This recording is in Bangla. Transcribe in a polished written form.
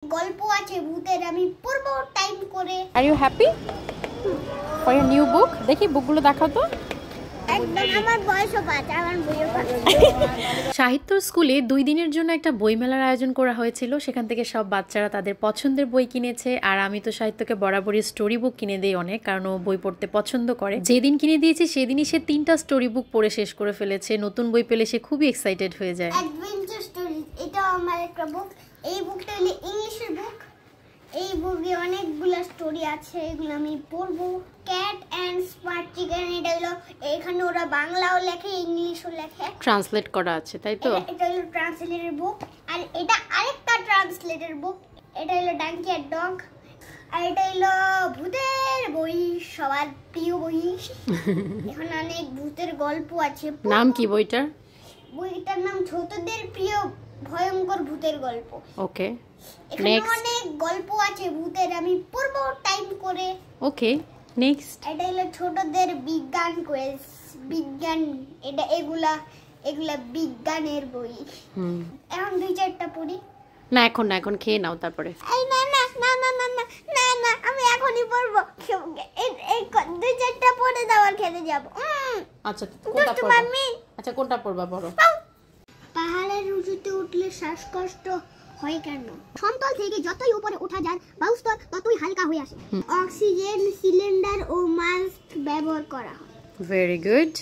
গল্প আছে ভূতের, আমি পড়বো টাইম করে। Are you happy for your new book? দেখি বুকগুলো দেখাও তো। একদম আমার বয়সও 5, আমার বইও 5। সাহিত্য স্কুলে 2 দিনের জন্য একটা বইমেলার আয়োজন করা হয়েছিল। সেখান থেকে সব বাচ্চারা তাদের পছন্দের বই কিনেছে। আর আমি তো সাহিত্যকে বরাবরই স্টোরি বুক কিনে দেই অনেক, কারণ ও বই পড়তে পছন্দ করে। যেদিন কিনে দিয়েছি সেদিনই সে 3টা স্টোরি বুক পড়ে শেষ করে ফেলেছে। নতুন বই পেলে সে খুবই এক্সাইটেড হয়ে যায়। অ্যাডভেঞ্চার স্টোরি, এটা আমার একটা বুক। এই বুকটা হলো ইংলিশের বুক। এই বুকে অনেকগুলো স্টোরি আছে, এগুলো আমি পড়বো। ক্যাট অ্যান্ড স্মার্ট চিকেন, এটা হলো এখানে ওরা বাংলাও লেখে ইংলিশও লেখে, ট্রান্সলেট করা আছে, তাই তো? এটা হলো ট্রান্সলেটেড বুক। আর এটা আরেকটা ট্রান্সলেটেড বুক, এটা হলো ডাঙ্কি আর ডগ। আর এটা হলো ভূতের বই, সবার প্রিয় বই। এখানে অনেক ভূতের গল্প আছে। নাম কি বইটার? বইটার নাম ছোটদের প্রিয় ভয়ঙ্কর ভূতের গল্প। ওকে, এখানে অনেক গল্প আছে ভূতের, আমি পড়বো টাইম করে। ওকে, নেক্সট। এটা হলো ছোটদের বিজ্ঞান কুইজ, বিজ্ঞান, এটা এগুলা বিজ্ঞানের বই। এখন 2-4টা পড়ি। না এখন না, এখন খেয়ে নাও তারপরে। এই না না না না না না না না, আমি এখনই পড়বো। এই 2-4টা পড়ে দাও খেতে যাব। আচ্ছা কোনটা পড়বা? আচ্ছা কোনটা পড়বা বলো। পাহাড়ের উঁচুতে উঠলে শ্বাসকষ্ট হয় কেন? সমতল থেকে যতই উপরে ওঠা যায় বায়ুস্তর ততই হালকা হয়ে আসে। অক্সিজেন সিলিন্ডার ও মাস্ক ব্যবহার করা হয়। Very good.